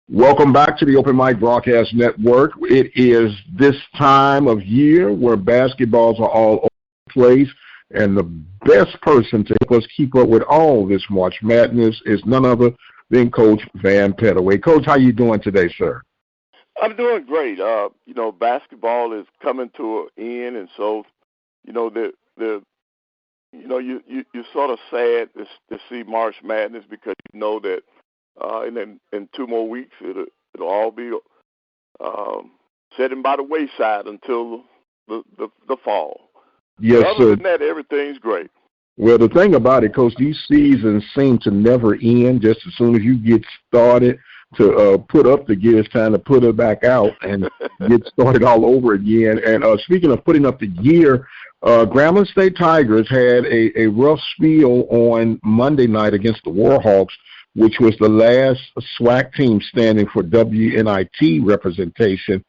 Welcome back to the Open Mic Broadcast Network. It is this time of year where basketballs are all over the place, and the best person to help us keep up with all this March Madness is none other than Coach Van Pettaway. Coach, how you doing today, sir? I'm doing great. Basketball is coming to an end, and so, you're sort of sad to see March Madness because you know that in 2 more weeks it'll all be sitting by the wayside until the fall. Yes, but other sir. than that, everything's great. Well, the thing about it, Coach, these seasons seem to never end. Just as soon as you get started to put up the gear, it's time to put it back out and get started all over again. And speaking of putting up the gear, Grambling State Tigers had a rough spiel on Monday night against the Warhawks, which was the last SWAC team standing for WNIT representation.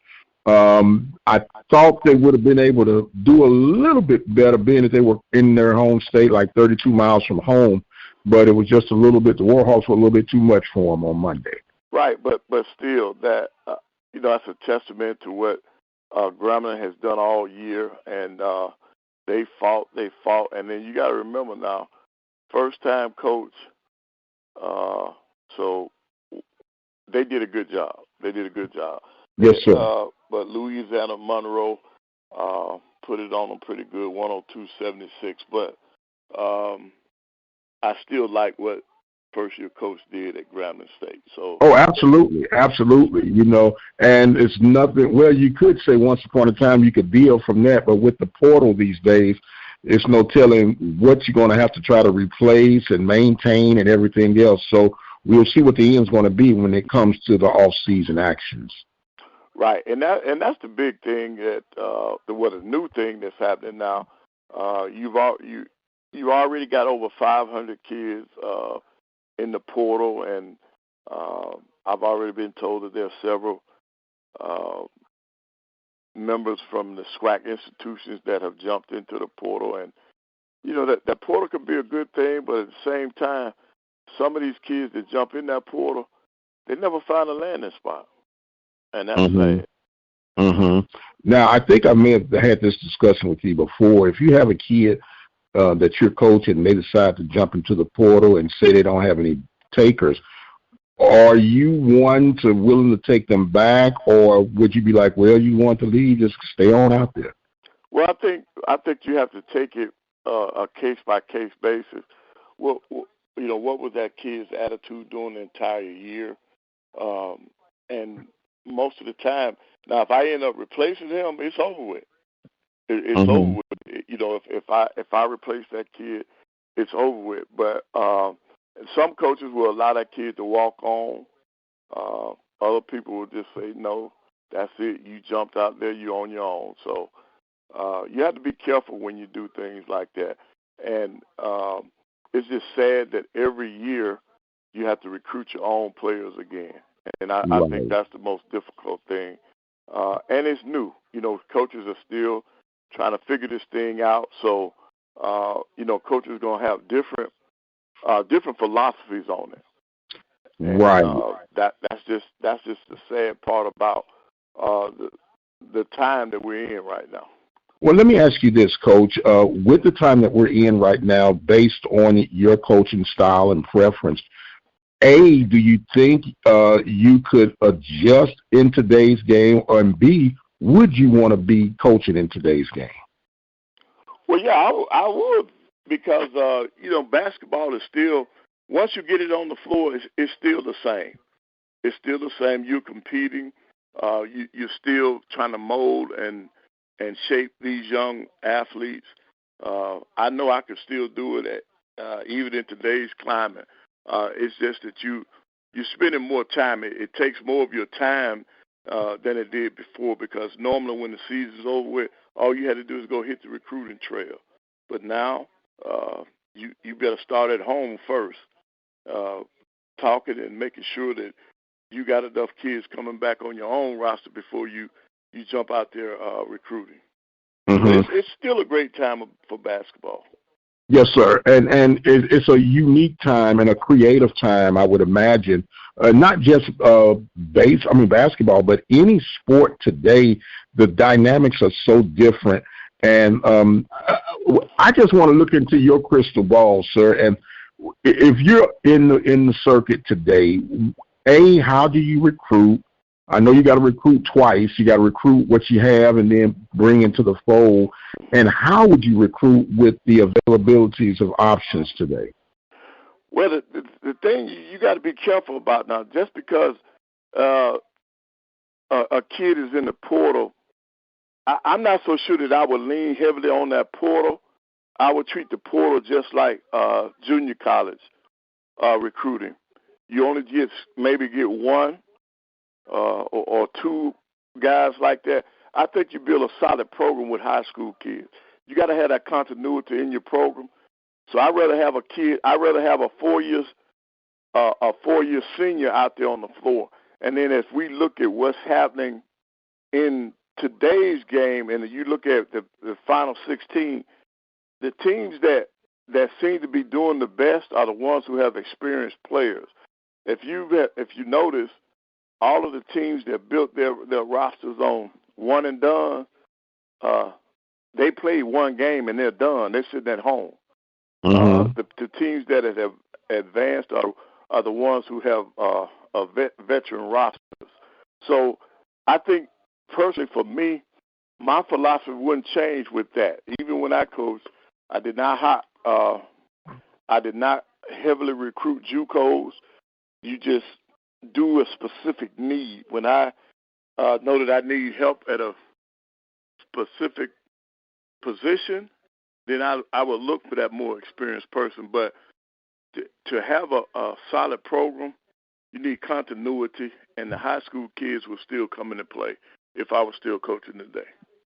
I thought they would have been able to do a little bit better, being that they were in their home state, like 32 miles from home, but it was just a little bit, the Warhawks were a little bit too much for them on Monday. Right, but still, that that's a testament to what Grambling has done all year, and they fought, and then you got to remember now, first-time coach, so they did a good job. Yes, sir. But Louisiana Monroe put it on them pretty good, 102-76. But I still like what first-year coach did at Grambling State. So. Oh, absolutely. And it's nothing. Well, you could say once upon a time you could deal from that, but with the portal these days, it's no telling what you're going to have to try to replace and maintain and everything else. So we'll see what the end's going to be when it comes to the off-season actions. Right, and that's the big thing that the new thing that's happening now. You already got over 500 kids in the portal, and I've already been told that there are several members from the SWAC institutions that have jumped into the portal, and that portal could be a good thing, but at the same time, some of these kids that jump in that portal, they never find a landing spot. And that's sad. Mm-hmm. Now, I think I may have had this discussion with you before. If you have a kid that you're coaching and they decide to jump into the portal and say they don't have any takers, are you willing to take them back, or would you be like, well, you want to leave, just stay on out there? Well, I think you have to take it a case-by-case basis. What was that kid's attitude during the entire year? And most of the time, now if I end up replacing him, it's over with. It's over with. If I replace that kid, it's over with. But some coaches will allow that kid to walk on. Other people will just say, no, that's it. You jumped out there, you're on your own. So you have to be careful when you do things like that. And it's just sad that every year you have to recruit your own players again. And I think that's the most difficult thing. And it's new. Coaches are still trying to figure this thing out. So, coaches are going to have different philosophies on it. And, right. That's just the sad part about the time that we're in right now. Well, let me ask you this, Coach. With the time that we're in right now, based on your coaching style and preference, A, do you think you could adjust in today's game? And B, would you want to be coaching in today's game? Well, yeah, I would, because, basketball is still, once you get it on the floor, it's still the same. It's still the same. You're competing. You're still trying to mold and shape these young athletes. I know I could still do it even in today's climate. It's just that you're spending more time. It takes more of your time than it did before, because normally when the season's over with, all you had to do is go hit the recruiting trail. But now you better start at home first, talking and making sure that you got enough kids coming back on your own roster before you jump out there recruiting. Mm-hmm. It's still a great time for basketball. Yes, sir. And it's a unique time and a creative time, I would imagine. Not just basketball, but any sport today. The dynamics are so different. And I just want to look into your crystal ball, sir. And if you're in the circuit today, how do you recruit? I know you got to recruit twice. You got to recruit what you have and then bring into the fold. And how would you recruit with the availabilities of options today? Well, the thing you got to be careful about now, just because uh, a kid is in the portal, I'm not so sure that I would lean heavily on that portal. I would treat the portal just like junior college recruiting. You only maybe get one or two guys like that. I think you build a solid program with high school kids. You got to have that continuity in your program. So I'd rather have a 4 years a 4-year senior out there on the floor. And then as we look at what's happening in today's game, and you look at the final 16, the teams that seem to be doing the best are the ones who have experienced players. If you notice, all of the teams that built their rosters on one and done, they play one game and they're done. They're sitting at home. Mm-hmm. The teams that have advanced are the ones who have veteran rosters. So I think personally for me, my philosophy wouldn't change with that. Even when I coached, I did not heavily recruit JUCOs. You just do a specific need. When I know that I need help at a specific position, then I would look for that more experienced person. But to have a solid program, you need continuity, and the high school kids will still come into play if I was still coaching today.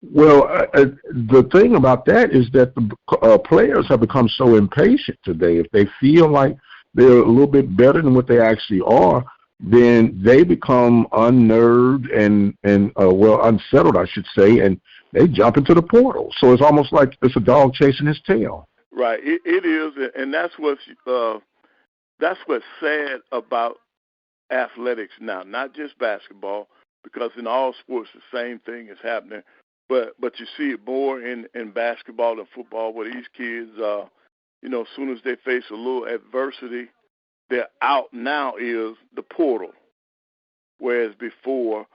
Well, the thing about that is that the players have become so impatient today. If they feel like they're a little bit better than what they actually are, then they become unnerved and unsettled, I should say, and they jump into the portal. So it's almost like it's a dog chasing his tail. Right, it is, and that's what's sad about athletics now, not just basketball, because in all sports the same thing is happening. But you see it more in basketball and football, where these kids, as soon as they face a little adversity, they're out. Now is the portal, whereas before,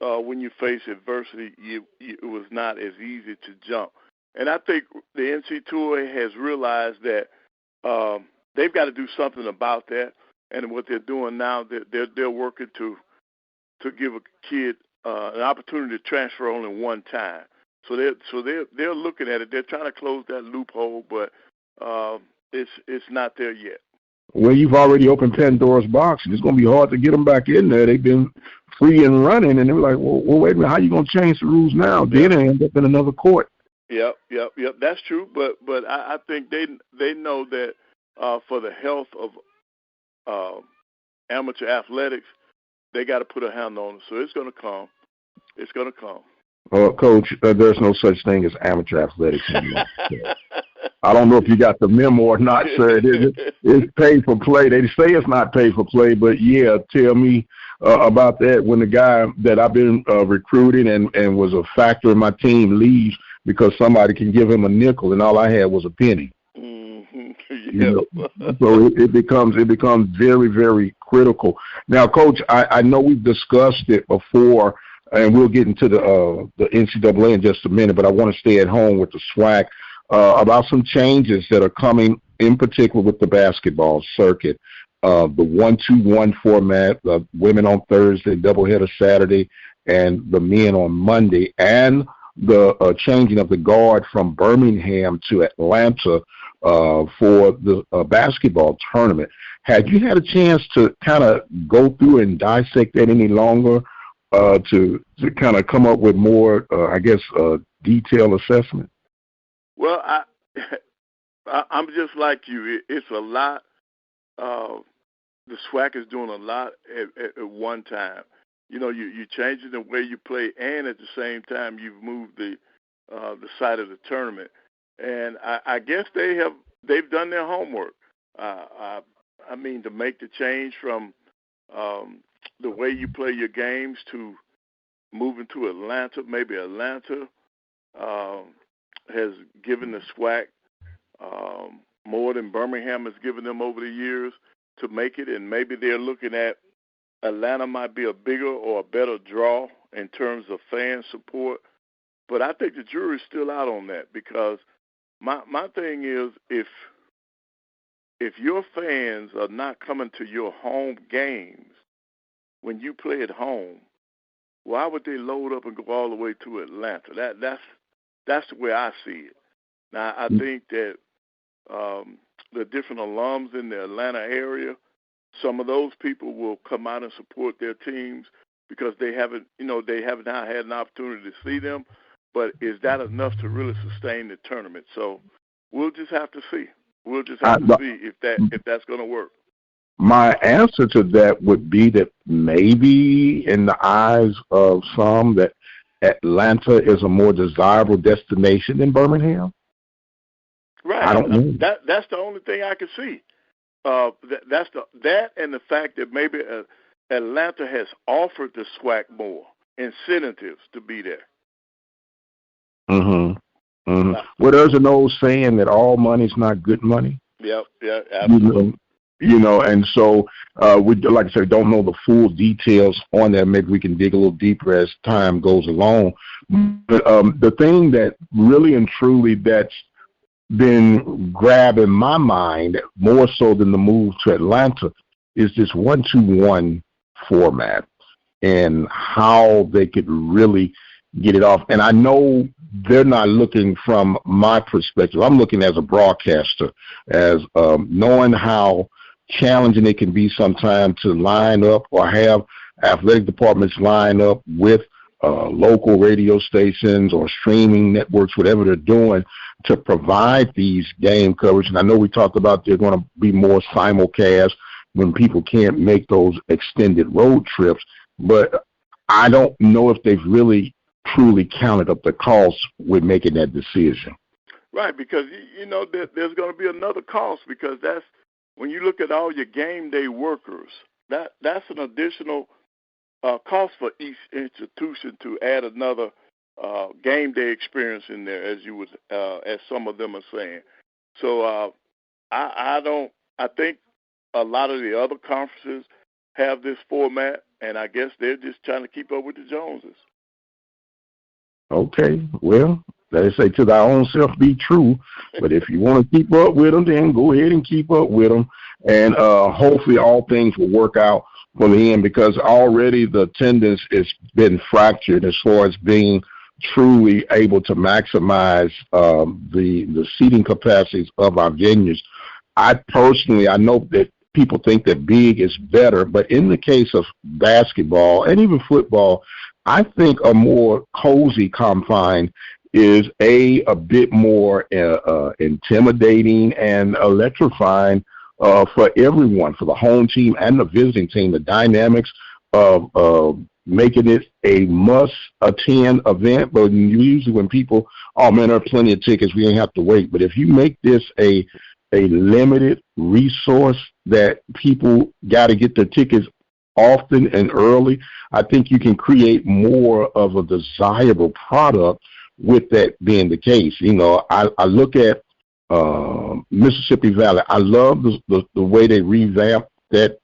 when you face adversity, it was not as easy to jump. And I think the NCAA has realized that they've got to do something about that. And what they're doing now, they're working to give a kid an opportunity to transfer only one time. So they're looking at it. They're trying to close that loophole, but it's not there yet. Well, you've already opened Pandora's box, and it's going to be hard to get them back in there. They've been free and running, and they're like, well, wait a minute, how are you going to change the rules now? Yep. Then they end up in another court. Yep. That's true, but I think they know that for the health of amateur athletics, they got to put a hand on it. So it's going to come. It's going to come. Coach, there's no such thing as amateur athletics anymore. I don't know if you got the memo or not, sir. It's paid for play. They say it's not paid for play, but yeah, tell me about that when the guy that I've been recruiting and was a factor in my team leaves because somebody can give him a nickel and all I had was a penny. Mm-hmm. So it becomes very, very critical. Now, Coach, I know we've discussed it before, and we'll get into the NCAA in just a minute, but I want to stay at home with the SWAC about some changes that are coming, in particular with the basketball circuit. The 1-2-1 format, women on Thursday, doubleheader Saturday, and the men on Monday, and the changing of the guard from Birmingham to Atlanta for the basketball tournament. Had you had a chance to kind of go through and dissect that any longer to kind of come up with more, detailed assessment? Well, I'm just like you. It's a lot. The SWAC is doing a lot at one time. You're changing the way you play, and at the same time, you've moved the site of the tournament. And I guess they they've done their homework. I mean, to make the change from the way you play your games to moving to Atlanta, maybe Atlanta has given the SWAC more than Birmingham has given them over the years to make it, and maybe they're looking at Atlanta might be a bigger or a better draw in terms of fan support. But I think the jury's still out on that, because my thing is, if your fans are not coming to your home games when you play at home, why would they load up and go all the way to Atlanta? That's the way I see it. Now, I think that the different alums in the Atlanta area, some of those people will come out and support their teams because they haven't now had an opportunity to see them. But is that enough to really sustain the tournament? So we'll just have to see. We'll just have to see if that's going to work. My answer to that would be that maybe in the eyes of some that Atlanta is a more desirable destination than Birmingham. Right. I don't know. That's the only thing I can see. That and the fact that maybe Atlanta has offered the SWAC more incentives to be there. Mm-hmm. Mm-hmm. Well, there's an old saying that all money's not good money. Yep. Yeah. Absolutely. And so we, like I said, don't know the full details on that. Maybe we can dig a little deeper as time goes along. But the thing that really and truly that's been grabbing my mind more so than the move to Atlanta is this 1-2-1 format and how they could really get it off. And I know they're not looking from my perspective. I'm looking as a broadcaster, as knowing how challenging it can be sometimes to line up or have athletic departments line up with local radio stations or streaming networks, whatever they're doing, to provide these game coverage. And I know we talked about they're going to be more simulcast when people can't make those extended road trips, but I don't know if they've really truly counted up the costs with making that decision. Right, because there's going to be another cost, because that's when you look at all your game day workers, that's an additional cost for each institution to add another game day experience in there, as some of them are saying. So I think a lot of the other conferences have this format, and I guess they're just trying to keep up with the Joneses. Okay, well, they say to thy own self be true, but if you want to keep up with them, then go ahead and keep up with them, and hopefully all things will work out for the end, because already the attendance has been fractured as far as being truly able to maximize the seating capacities of our venues. I know that people think that big is better, but in the case of basketball and even football, I think a more cozy confine is a bit more intimidating and electrifying for everyone, for the home team and the visiting team. The dynamics of making it a must-attend event, but usually when people, oh man, there are plenty of tickets, we ain't have to wait. But if you make this a limited resource that people got to get their tickets often and early, I think you can create more of a desirable product with that being the case. I look at Mississippi Valley. I love the way they revamped that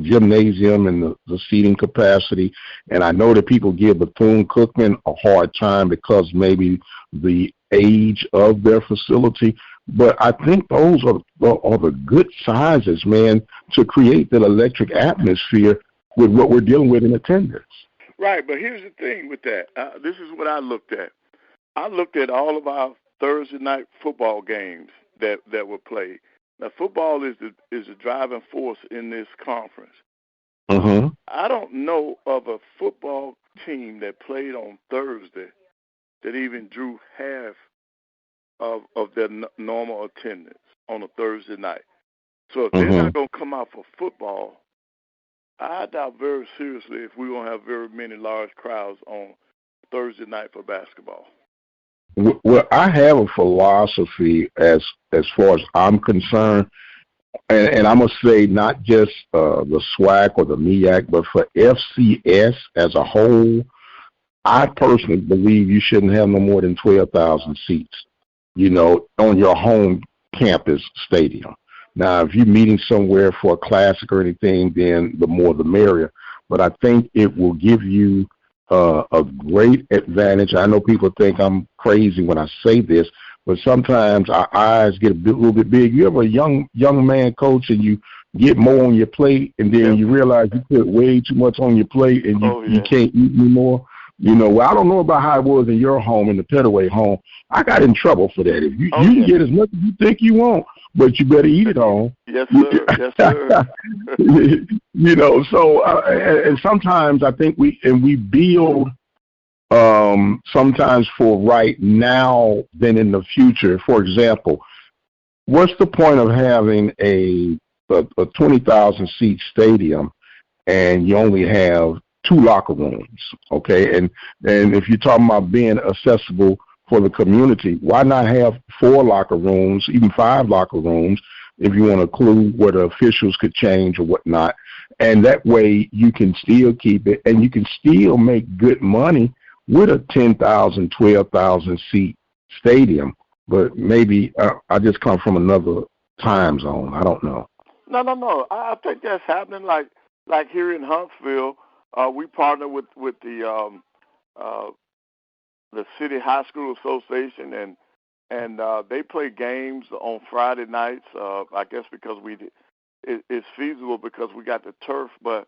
gymnasium and the seating capacity. And I know that people give Bethune-Cookman a hard time because maybe the age of their facility. But I think those are the good sizes, man, to create that electric atmosphere with what we're dealing with in attendance. Right, but here's the thing with that. This is what I looked at. I looked at all of our Thursday night football games that were played. Now, football is the driving force in this conference. Mm-hmm. I don't know of a football team that played on Thursday that even drew half of their normal attendance on a Thursday night. So if they're not going to come out for football, I doubt very seriously if we're going to have very many large crowds on Thursday night for basketball. Well, I have a philosophy as far as I'm concerned, and I'm gonna say not just the SWAC or the MEAC, but for FCS as a whole. I personally believe you shouldn't have no more than 12,000 seats, on your home campus stadium. Now, if you're meeting somewhere for a classic or anything, then the more the merrier. But I think it will give you a great advantage. I know people think I'm crazy when I say this, but sometimes our eyes get little bit big. You ever a young man, coach, and you get more on your plate, and then you realize you put way too much on your plate, and you can't eat anymore? Well, I don't know about how it was in your home, in the Petaway home. I got in trouble for that. If you can get as much as you think you want, but you better eat it all. Yes, sir. Yes, sir. So and sometimes I think we build sometimes for right now than in the future. For example, what's the point of having a 20,000 seat stadium and you only have 2 locker rooms, okay? And if you're talking about being accessible for the community, why not have 4 locker rooms, even 5 locker rooms, if you want to include where the officials could change or whatnot? And that way you can still keep it, and you can still make good money with a 10,000, 12,000 seat stadium. But maybe I just come from another time zone. I don't know. No. I think that's happening. Like here in Huntsville, we partner with the City High School Association, and they play games on Friday nights. I guess because it's feasible because we got the turf, but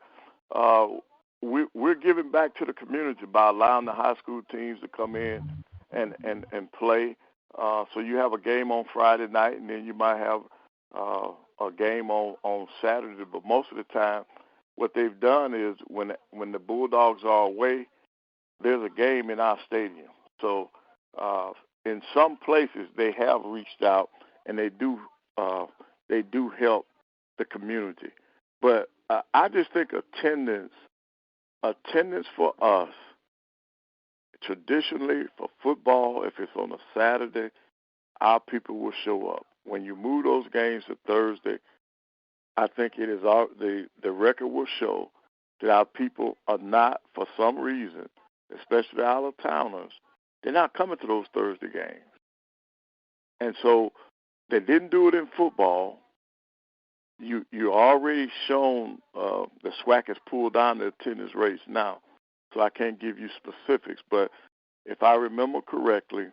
we're giving back to the community by allowing the high school teams to come in and play. So you have a game on Friday night, and then you might have a game on Saturday. But most of the time, what they've done is when the Bulldogs are away, there's a game in our stadium. So in some places they have reached out, and they do help the community. But I just think attendance for us, traditionally for football, if it's on a Saturday, our people will show up. When you move those games to Thursday, I think it is the record will show that our people are not, for some reason, especially out of towners, they're not coming to those Thursday games. And so they didn't do it in football. You already shown the SWAC has pulled down the attendance rates now, so I can't give you specifics. But if I remember correctly,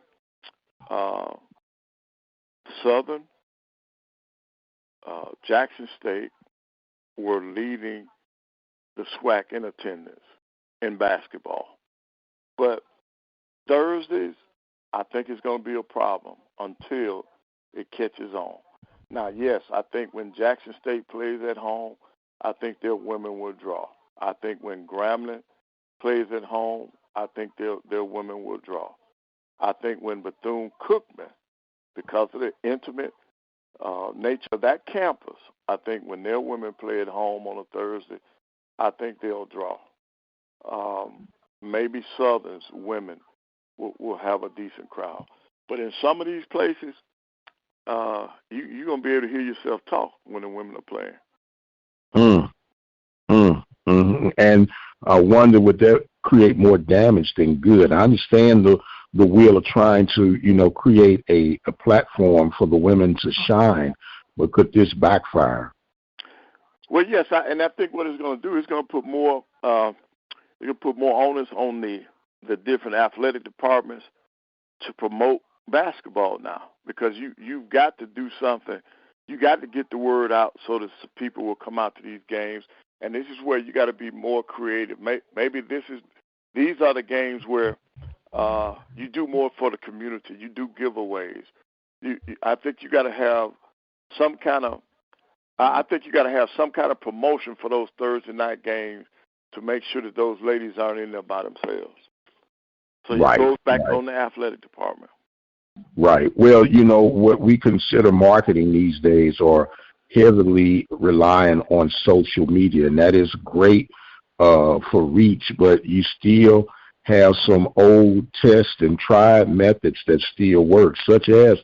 Southern, Jackson State were leading the SWAC in attendance in basketball. But Thursdays, I think it's going to be a problem until it catches on. Now, yes, I think when Jackson State plays at home, I think their women will draw. I think when Grambling plays at home, I think their women will draw. I think when Bethune-Cookman, because of the intimate nature of that campus, I think when their women play at home on a Thursday, I think they'll draw. Maybe Southern's women will have a decent crowd. But in some of these places, you're going to be able to hear yourself talk when the women are playing. And I wonder, would that create more damage than good? I understand the will of trying to, create a platform for the women to shine, but could this backfire? Well, yes, and I think what it's going to do is going to put more onus on the different athletic departments to promote basketball now, because you've got to do something. You got to get the word out so that people will come out to these games, and this is where you got to be more creative. Maybe these are the games where you do more for the community. You do giveaways. I think you got to have some kind of. I think you got to have some kind of promotion for those Thursday night games to make sure that those ladies aren't in there by themselves. So it goes back on the athletic department. Right. Well, what we consider marketing these days are heavily relying on social media, and that is great for reach, but you still have some old test and tried methods that still work, such as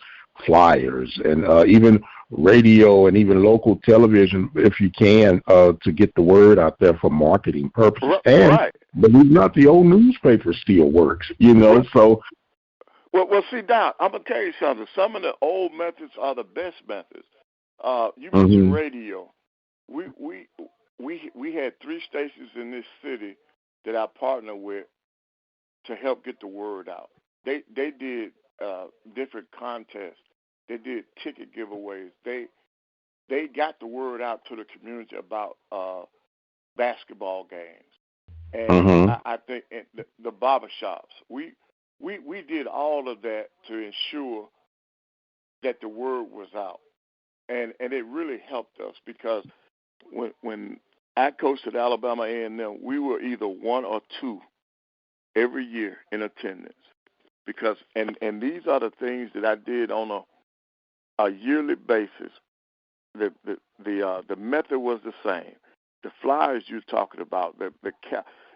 flyers and even radio and even local television, if you can, to get the word out there for marketing purposes. And believe it or not, the old newspaper still works, you know. So, well, see, Doc, I'm gonna tell you something. Some of the old methods are the best methods. You mentioned radio. We had 3 stations in this city that I partnered with to help get the word out. They did different contests. They did ticket giveaways. They got the word out to the community about basketball games, and I think the barber shops. We did all of that to ensure that the word was out, and it really helped us because when I coached at Alabama A&M, we were either 1 or 2 every year in attendance because and these are the things that I did on a yearly basis. The method was the same. The flyers you're talking about,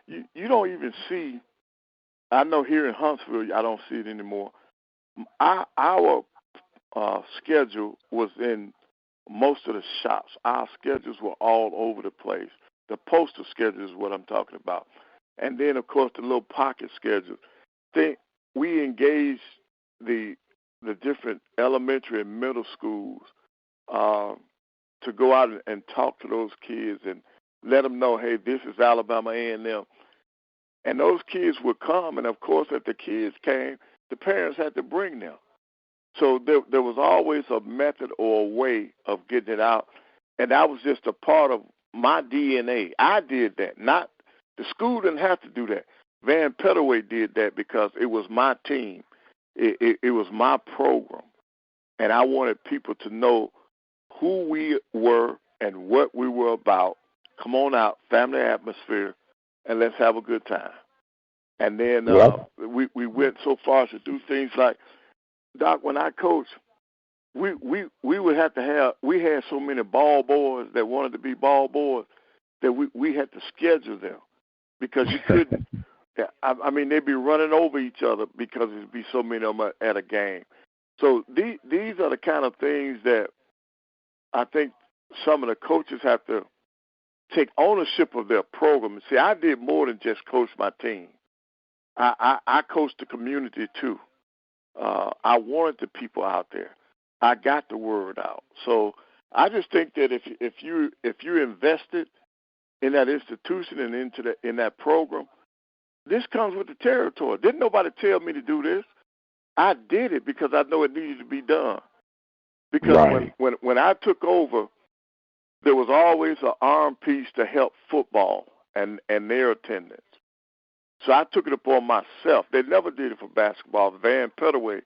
you don't even see. I know here in Huntsville, I don't see it anymore. Our schedule was in most of the shops. Our schedules were all over the place. The postal schedule is what I'm talking about. And then, of course, the little pocket schedule. We engaged the different elementary and middle schools to go out and talk to those kids and let them know, hey, this is Alabama A&M. And those kids would come, and, of course, if the kids came, the parents had to bring them. So there was always a method or a way of getting it out, and that was just a part of my DNA. I did that. The school didn't have to do that. Van Pettaway did that because it was my team. It was my program, and I wanted people to know who we were and what we were about. Come on out, family atmosphere, and let's have a good time. And then we went so far as to do things like, Doc, when I coached, we would have to have, we had so many ball boys that wanted to be ball boys that we had to schedule them because you couldn't. I mean, they'd be running over each other because there'd be so many of them at a game. So these are the kind of things that I think some of the coaches have to take ownership of their program. See, I did more than just coach my team. I coached the community too. I wanted the people out there. I got the word out. So I just think that if you invested in that institution and in that program, this comes with the territory. Didn't nobody tell me to do this. I did it because I know it needed to be done. Because when I took over, there was always an arm piece to help football and their attendance. So I took it upon myself. They never did it for basketball. Van Pettaway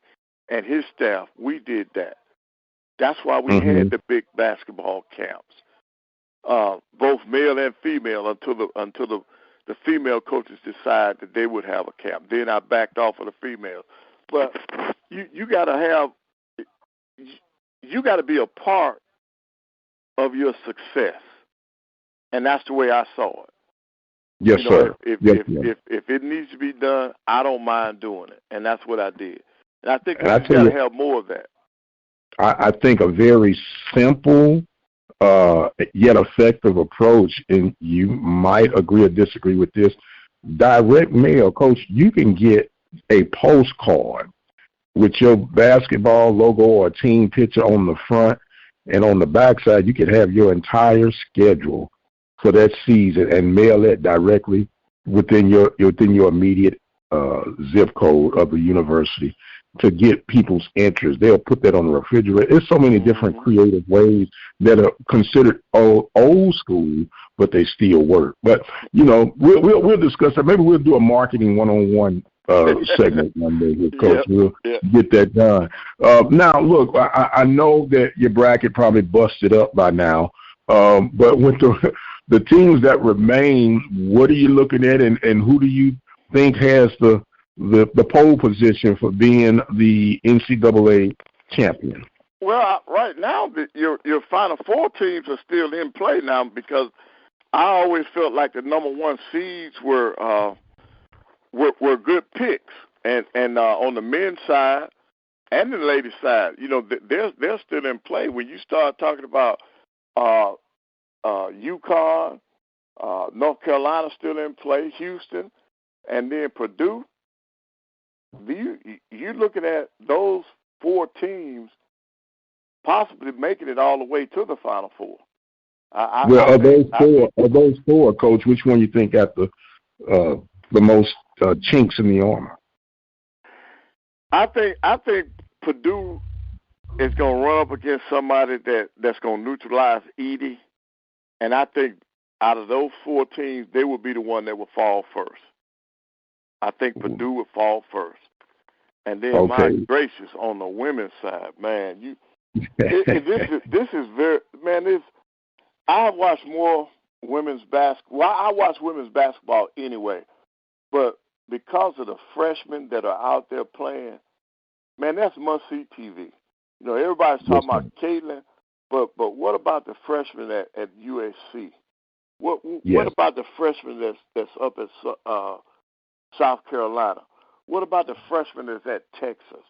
and his staff, we did that. That's why we had the big basketball camps, both male and female, until the female coaches decided that they would have a camp. Then I backed off of the females. But you got to be a part of your success, and that's the way I saw it. Yes, sir. If it needs to be done, I don't mind doing it, and that's what I did. And I think we got to have more of that. I think a very simple yet effective approach, and you might agree or disagree with this, direct mail. Coach, you can get a postcard with your basketball logo or team picture on the front, and on the backside you can have your entire schedule for that season and mail it directly within your immediate zip code of the university to get people's interest. They'll put that on the refrigerator. There's so many different creative ways that are considered old school, but they still work. But we'll discuss that. Maybe we'll do a marketing one-on-one segment one day with Coach. We'll get that done. Now, look, I know that your bracket probably busted up by now, but with the teams that remain, what are you looking at, and who do you think has the pole position for being the NCAA champion? Well, right now, your Final Four teams are still in play now because I always felt like the number one seeds were were good picks, and on the men's side and the ladies' side, they're still in play. When you start talking about UConn, North Carolina still in play, Houston, and then Purdue. You're looking at those 4 teams possibly making it all the way to the Final Four. Of those four, Coach, which one you think got the most chinks in the armor? I think Purdue is going to run up against somebody that's going to neutralize Edey, and I think out of those 4 teams, they would be the one that would fall first. I think Purdue would fall first, and then my gracious, on the women's side, man, this is very, man. I watch more women's basketball. Well, I watch women's basketball anyway, but because of the freshmen that are out there playing, man, that's must-see TV. Everybody's talking about Caitlin, but what about the freshmen at USC? What about the freshmen that's up at South Carolina? What about the freshman that's at Texas?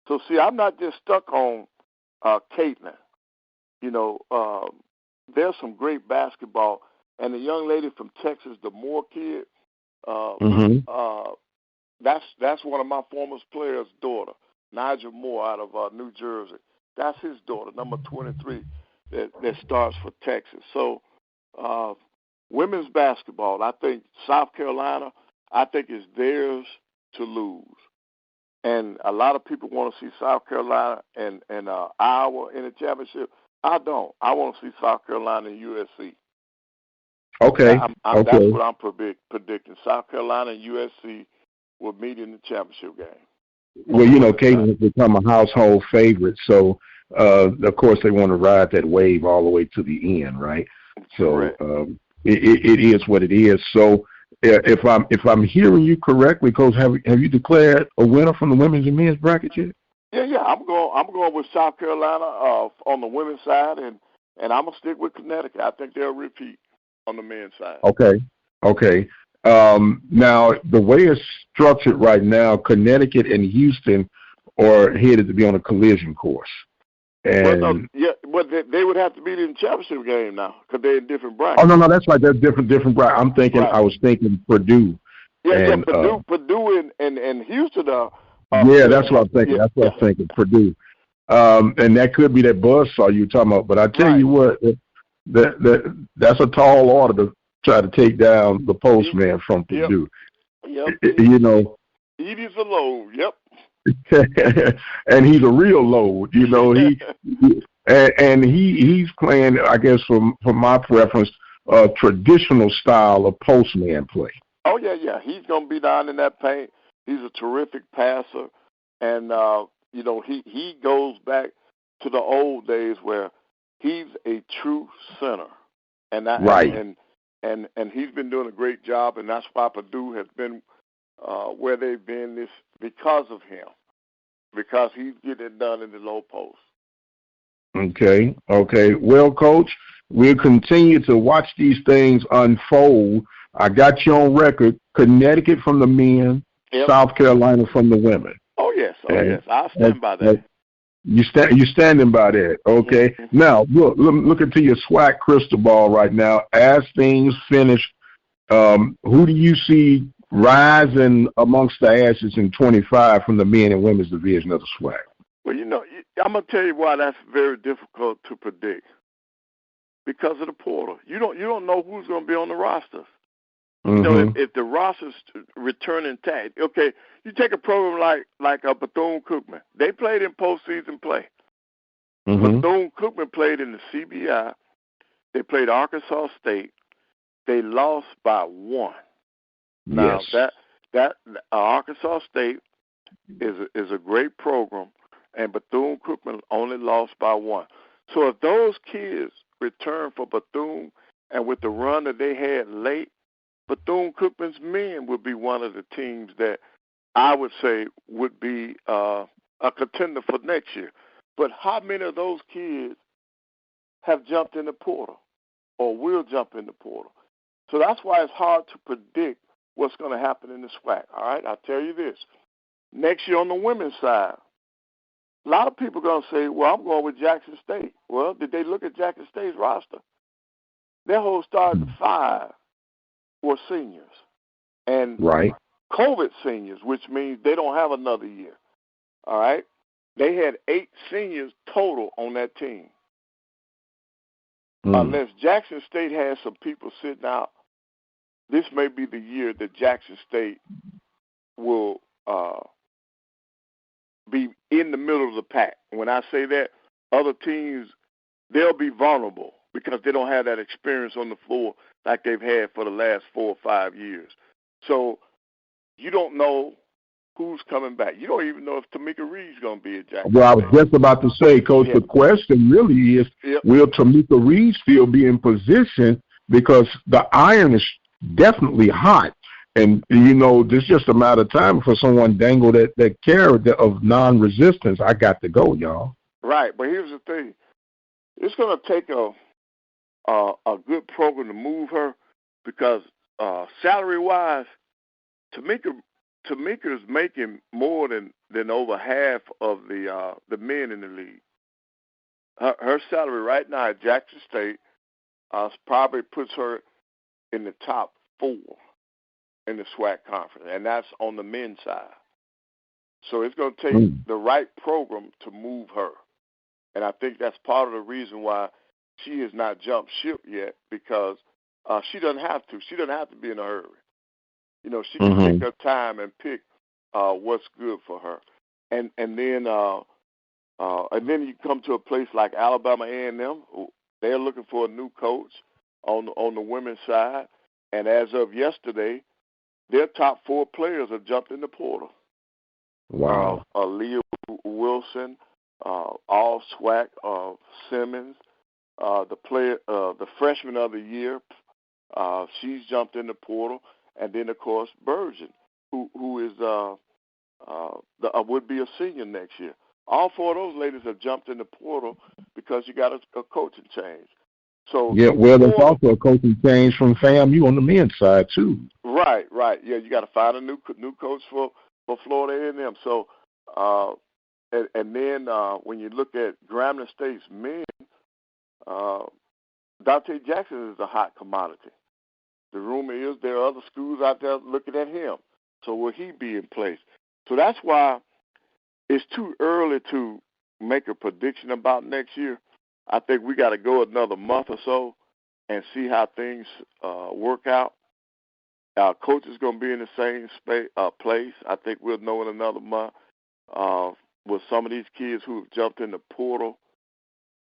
So, see, I'm not just stuck on Caitlin. There's some great basketball. And the young lady from Texas, the Moore kid, that's one of my former players' daughter, Nigel Moore out of New Jersey. That's his daughter, number 23, that starts for Texas. So, women's basketball, I think South Carolina, I think is theirs to lose. And a lot of people want to see South Carolina and Iowa in the championship. I don't. I want to see South Carolina and USC. Okay. That's what I'm predicting. South Carolina and USC will meet in the championship game. Well, Caitlin has become a household favorite, so of course they want to ride that wave all the way to the end, right? So it is what it is. So if I'm hearing you correctly, Coach, have you declared a winner from the women's and men's bracket yet? Yeah. I'm going with South Carolina on the women's side, and I'm gonna stick with Connecticut. I think they'll repeat on the men's side. Okay. Now the way it's structured right now, Connecticut and Houston are headed to be on a collision course. And but they would have to be in the championship game now because they're in different brackets. Oh no, that's right. They're different brackets. I'm thinking. Right. I was thinking Purdue. Purdue and Houston are. That's what I'm thinking. That's what I'm thinking. Purdue, and that could be that buzzsaw you were talking about. But I tell you what, that's a tall order to try to take down the postman from Purdue. Yep. Edey's a load. Yep. And he's a real load. He's playing, I guess, for my preference, a traditional style of postman play. Oh yeah. He's gonna be down in that paint. He's a terrific passer, and he goes back to the old days where he's a true center, and he's been doing a great job, and that's why Purdue has been where they've been because of him, because he's getting it done in the low post. Okay. Well, Coach, we'll continue to watch these things unfold. I got you on record, Connecticut from the men, South Carolina from the women. Oh, yes. I'll stand by that. You're standing by that. Okay. Mm-hmm. Now, look into your SWAC crystal ball right now. As things finish, who do you see rising amongst the ashes in 25 from the men and women's division of the SWAC? Well, I'm going to tell you why that's very difficult to predict. Because of the portal. You don't know who's going to be on the rosters. Mm-hmm. If the rosters return intact. Okay, you take a program like Bethune-Cookman. They played in postseason play. Mm-hmm. Bethune-Cookman played in the CBI. They played Arkansas State. They lost by 1. Now, that Arkansas State is a great program, and Bethune-Cookman only lost by 1. So if those kids return for Bethune, and with the run that they had late, Bethune-Cookman's men would be one of the teams that I would say would be a contender for next year. But how many of those kids have jumped in the portal or will jump in the portal? So that's why it's hard to predict what's going to happen in the SWAC. All right, I'll tell you this. Next year on the women's side, a lot of people are going to say, well, I'm going with Jackson State. Well, did they look at Jackson State's roster? Their whole starting five were seniors. And Right. COVID seniors, which means they don't have another year. All right? They had 8 seniors total on that team. Unless Jackson State has some people sitting out, this may be the year that Jackson State will be in the middle of the pack. When I say that, other teams, they'll be vulnerable because they don't have that experience on the floor like they've had for the last 4 or 5 years. So you don't know who's coming back. You don't even know if Tamika Reed's going to be at Jackson Well, I was State. just about to say, Coach, the question really is, will Tamika Reed still be in position? Because the iron is definitely hot. And, you know, there's just a matter of time for someone dangle that carrot of non-resistance. I got to go, y'all. Right, but here's the thing. It's going to take a good program to move her because salary-wise, Tamika's making more than over half of the men in the league. Her salary right now at Jackson State probably puts her in the top 4 in the SWAC conference, and that's on the men's side. So it's going to take the right program to move her. And I think that's part of the reason why she has not jumped ship yet, because she doesn't have to. She doesn't have to be in a hurry. You know, she can take her time and pick what's good for her. And then you come to a place like Alabama A&M. They're looking for a new coach on the women's side. And as of yesterday, their top 4 players have jumped in the portal. Wow. Leah Wilson, all SWAC, Simmons, the freshman of the year, she's jumped in the portal, and then of course Burgeon, who is would be a senior next year. All 4 of those ladies have jumped in the portal because you got a coaching change. So yeah, well, there's also a coaching change from FAMU on the men's side too. Right. Yeah, you got to find a new coach for Florida A&M. So, and then when you look at Grambling State's men, Dante Jackson is a hot commodity. The rumor is there are other schools out there looking at him. So will he be in place? So that's why it's too early to make a prediction about next year. I think we got to go another month or so and see how things work out. Our coach is going to be in the same place. I think we'll know in another month. With some of these kids who have jumped in the portal,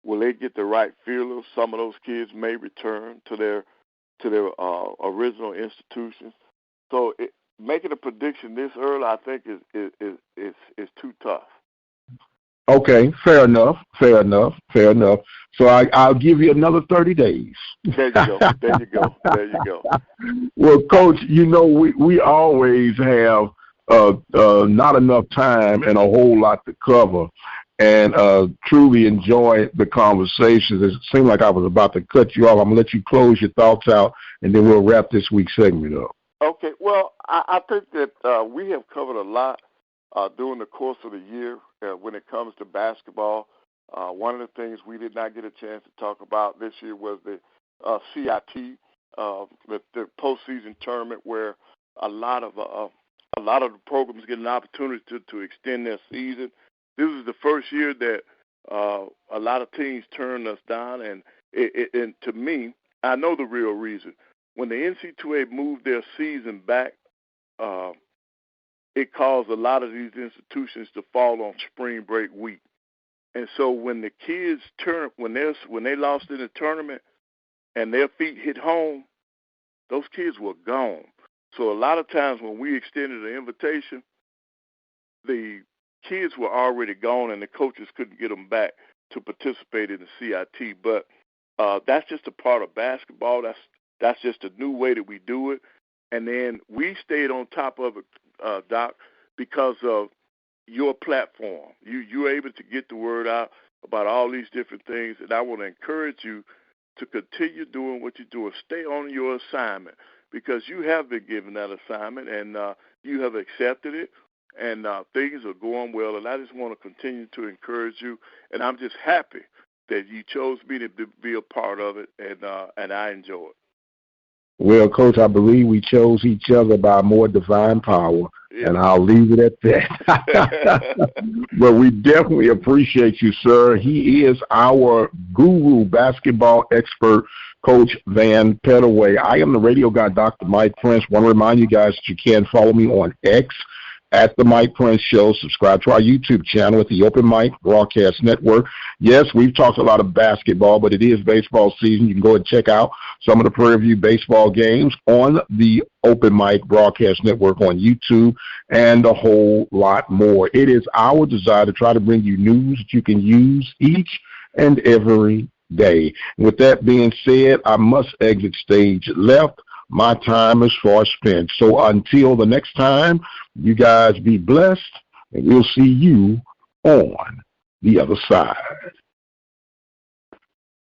will they get the right feel? Some of those kids may return to their original institutions. So making a prediction this early, I think, is too tough. Okay, fair enough. So I'll give you another 30 days. There you go. Well, Coach, you know, we always have not enough time and a whole lot to cover, and truly enjoy the conversations. It seemed like I was about to cut you off. I'm going to let you close your thoughts out, and then we'll wrap this week's segment up. Okay, well, I think that we have covered a lot during the course of the year when it comes to basketball. One of the things we did not get a chance to talk about this year was the CIT, the postseason tournament, where a lot of the programs get an opportunity to extend their season. This is the first year that a lot of teams turned us down, and to me, I know the real reason. When the NCAA moved their season back, it caused a lot of these institutions to fall on spring break week. And so when the kids when they lost in the tournament and their feet hit home, those kids were gone. So a lot of times when we extended an invitation, the kids were already gone and the coaches couldn't get them back to participate in the CIT. But that's just a part of basketball. That's just a new way that we do it. And then we stayed on top of it, Doc, because of your platform. You're able to get the word out about all these different things, and I want to encourage you to continue doing what you're doing. Stay on your assignment, because you have been given that assignment, and you have accepted it, and things are going well, and I just want to continue to encourage you, and I'm just happy that you chose me to be a part of it, and I enjoy it. Well, Coach, I believe we chose each other by more divine power, Yeah. and I'll leave it at that. But we definitely appreciate you, sir. He is our guru basketball expert, Coach Van Pettaway. I am the radio guy, Dr. Mike Prince. Want to remind you guys that you can follow me on X at The Mike Prince Show. Subscribe to our YouTube channel at the Open Mic Broadcast Network. Yes, we've talked a lot of basketball, but it is baseball season. You can go and check out some of the Prairie View baseball games on the Open Mic Broadcast Network on YouTube and a whole lot more. It is our desire to try to bring you news that you can use each and every day. With that being said, I must exit stage left. My time is far spent. So until the next time, you guys be blessed, and we'll see you on the other side.